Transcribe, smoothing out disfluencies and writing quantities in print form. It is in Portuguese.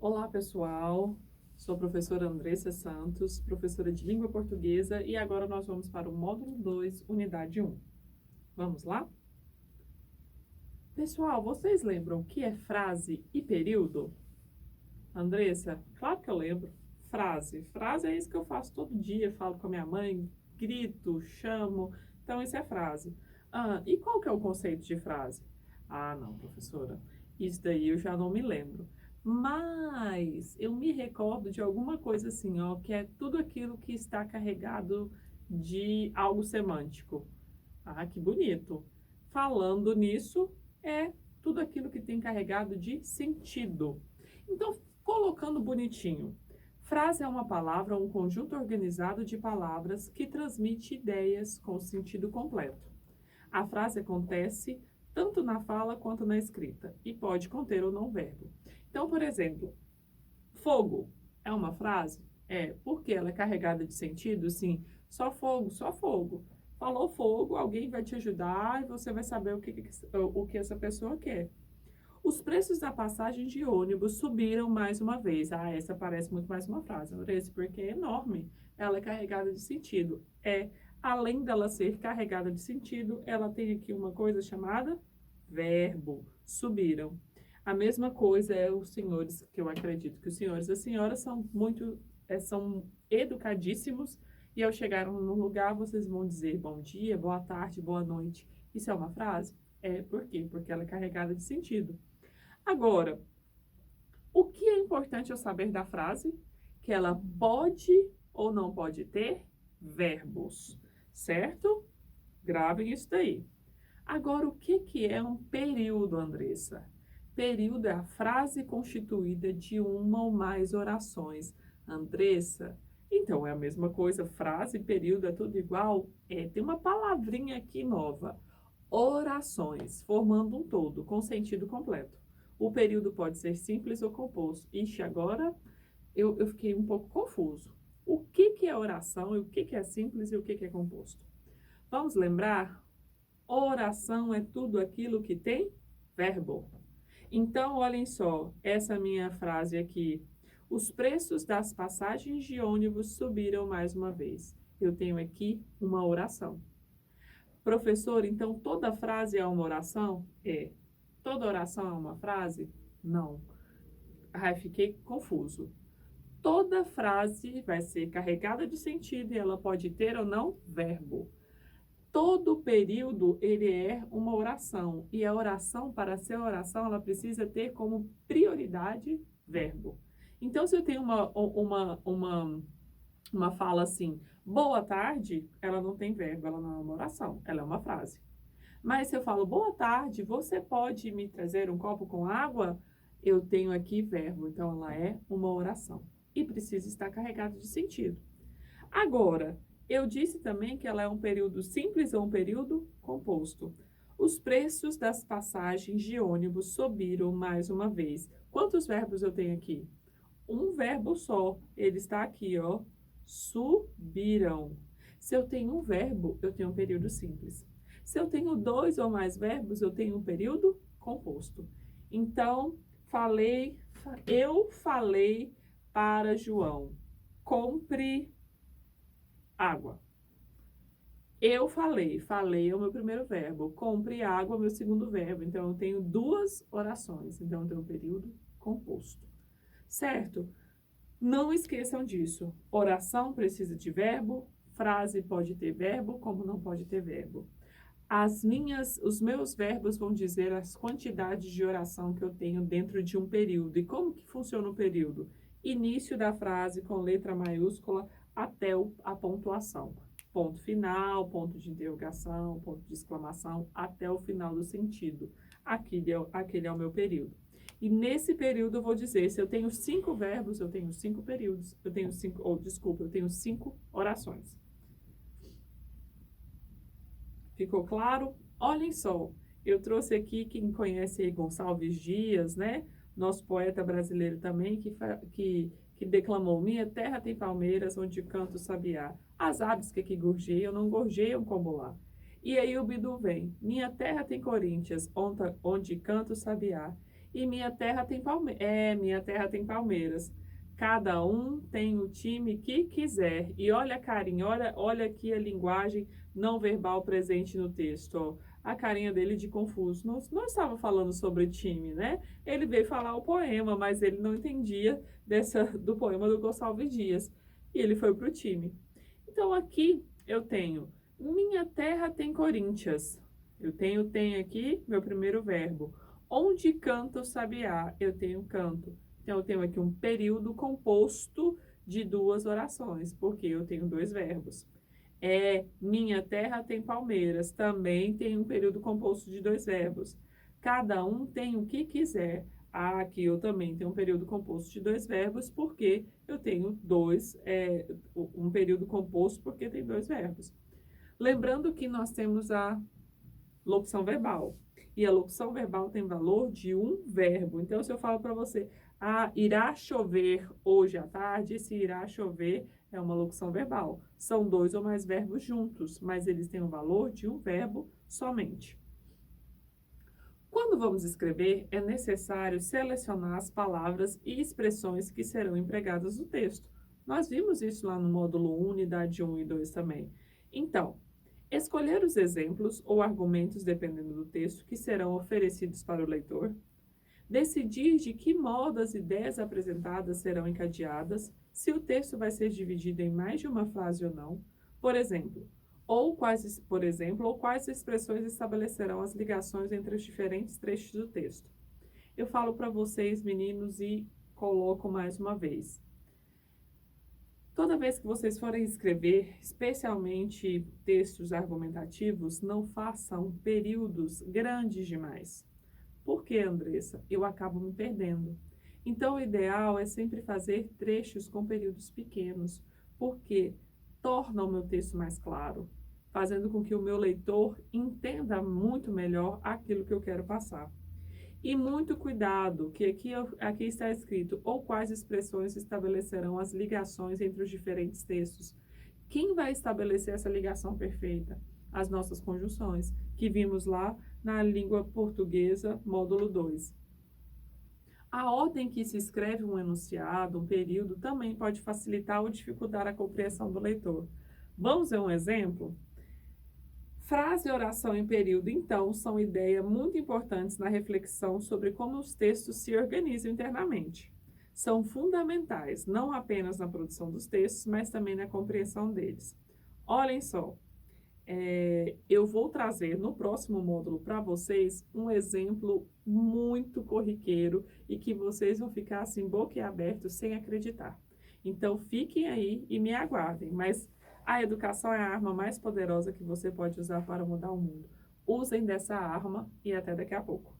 Olá, pessoal. Sou a professora Andressa Santos, professora de língua portuguesa, e agora nós vamos para o módulo 2, unidade 1. Vamos lá? Pessoal, vocês lembram o que é frase e período? Andressa, claro que eu lembro. Frase. Frase é isso que eu faço todo dia, falo com a minha mãe, grito, chamo. Então, isso é frase. E qual que é o conceito de frase? Não, professora, isso daí eu já não me lembro. Mas eu me recordo de alguma coisa assim, ó, que é tudo aquilo que está carregado de algo semântico. Que bonito. Falando nisso, é tudo aquilo que tem carregado de sentido. Então, colocando bonitinho, frase é uma palavra, um conjunto organizado de palavras que transmite ideias com sentido completo. A frase acontece tanto na fala quanto na escrita e pode conter ou não verbo. Então, por exemplo, fogo é uma frase? É, porque ela é carregada de sentido, sim, só fogo, só fogo. Falou fogo, alguém vai te ajudar e você vai saber o que essa pessoa quer. Os preços da passagem de ônibus subiram mais uma vez. Essa parece muito mais uma frase, Andressa, porque é enorme. Ela é carregada de sentido. Além dela ser carregada de sentido, ela tem aqui uma coisa chamada verbo. Subiram. A mesma coisa é os senhores, que eu acredito que os senhores e as senhoras são educadíssimos e ao chegar no lugar vocês vão dizer bom dia, boa tarde, boa noite. Isso é uma frase? Por quê? Porque ela é carregada de sentido. Agora, o que é importante eu saber da frase? Que ela pode ou não pode ter verbos, certo? Gravem isso daí. Agora, o que é um período, Andressa? Período é a frase constituída de uma ou mais orações. Andressa, então é a mesma coisa, frase, período, é tudo igual? Tem uma palavrinha aqui nova. Orações, formando um todo, com sentido completo. O período pode ser simples ou composto. Ixi, agora eu fiquei um pouco confuso. O que é oração e o que é simples e o que é composto? Vamos lembrar? Oração é tudo aquilo que tem verbo. Então, olhem só, essa minha frase aqui. Os preços das passagens de ônibus subiram mais uma vez. Eu tenho aqui uma oração. Professor, então toda frase é uma oração? É. Toda oração é uma frase? Não. Fiquei confuso. Toda frase vai ser carregada de sentido e ela pode ter ou não verbo. Todo período, ele é uma oração. E a oração, para ser oração, ela precisa ter como prioridade verbo. Então, se eu tenho uma fala assim, boa tarde, ela não tem verbo, ela não é uma oração, ela é uma frase. Mas se eu falo, boa tarde, você pode me trazer um copo com água? Eu tenho aqui verbo, então ela é uma oração. E precisa estar carregada de sentido. Agora, eu disse também que ela é um período simples ou um período composto. Os preços das passagens de ônibus subiram mais uma vez. Quantos verbos eu tenho aqui? Um verbo só. Ele está aqui, ó. Subiram. Se eu tenho um verbo, eu tenho um período simples. Se eu tenho dois ou mais verbos, eu tenho um período composto. Então, eu falei para João, compre água. Eu falei é o meu primeiro verbo. Compre água é o meu segundo verbo. Então, eu tenho duas orações. Então, eu tenho um período composto. Certo? Não esqueçam disso. Oração precisa de verbo, frase pode ter verbo, como não pode ter verbo. Os meus verbos vão dizer as quantidades de oração que eu tenho dentro de um período. E como que funciona o período? Início da frase com letra maiúscula até a pontuação. Ponto final, ponto de interrogação, ponto de exclamação, até o final do sentido. Aquele é o meu período. E nesse período eu vou dizer, se eu tenho 5 verbos, eu tenho 5 períodos, eu tenho 5 orações. Ficou claro? Olhem só, eu trouxe aqui quem conhece aí Gonçalves Dias, né? Nosso poeta brasileiro também, que declamou: minha terra tem palmeiras, onde canta o sabiá. As aves que aqui gorjeiam, não gorjeiam como lá. E aí o Bidu vem: minha terra tem Coríntias, onde canta o sabiá. E minha terra tem minha terra tem palmeiras. Cada um tem o time que quiser. E olha a carinha, olha aqui a linguagem não verbal presente no texto, ó. A carinha dele de confuso. Não estava falando sobre time, né? Ele veio falar o poema, mas ele não entendia do poema do Gonçalves Dias. E ele foi pro time. Então aqui eu tenho, minha terra tem Corinthians. Eu tenho tem aqui meu primeiro verbo. Onde canta o sabiá? Eu tenho canto. Então eu tenho aqui um período composto de duas orações, porque eu tenho dois verbos. Minha terra tem palmeiras, também tem um período composto de dois verbos. Cada um tem o que quiser. Aqui eu também tenho um período composto de dois verbos, porque eu tenho um período composto porque tem dois verbos. Lembrando que nós temos a locução verbal. E a locução verbal tem valor de um verbo. Então, se eu falo para você, irá chover hoje à tarde, esse irá chover é uma locução verbal. São dois ou mais verbos juntos, mas eles têm o valor de um verbo somente. Quando vamos escrever, é necessário selecionar as palavras e expressões que serão empregadas no texto. Nós vimos isso lá no módulo 1, unidade 1 e 2 também. Então, escolher os exemplos ou argumentos, dependendo do texto, que serão oferecidos para o leitor. Decidir de que modo as ideias apresentadas serão encadeadas, se o texto vai ser dividido em mais de uma frase ou não. Quais expressões estabelecerão as ligações entre os diferentes trechos do texto. Eu falo para vocês, meninos, e coloco mais uma vez. Toda vez que vocês forem escrever, especialmente textos argumentativos, não façam períodos grandes demais. Por que, Andressa? Eu acabo me perdendo. Então, o ideal é sempre fazer trechos com períodos pequenos, porque torna o meu texto mais claro, fazendo com que o meu leitor entenda muito melhor aquilo que eu quero passar. E muito cuidado, que aqui está escrito, ou quais expressões estabelecerão as ligações entre os diferentes textos. Quem vai estabelecer essa ligação perfeita? As nossas conjunções, que vimos lá na língua portuguesa, módulo 2. A ordem que se escreve um enunciado, um período, também pode facilitar ou dificultar a compreensão do leitor. Vamos ver um exemplo? Frase e oração em período, então, são ideias muito importantes na reflexão sobre como os textos se organizam internamente. São fundamentais, não apenas na produção dos textos, mas também na compreensão deles. Olhem só, eu vou trazer no próximo módulo para vocês um exemplo muito corriqueiro e que vocês vão ficar assim, boquiabertos, sem acreditar. Então, fiquem aí e me aguardem, mas a educação é a arma mais poderosa que você pode usar para mudar o mundo. Usem dessa arma e até daqui a pouco.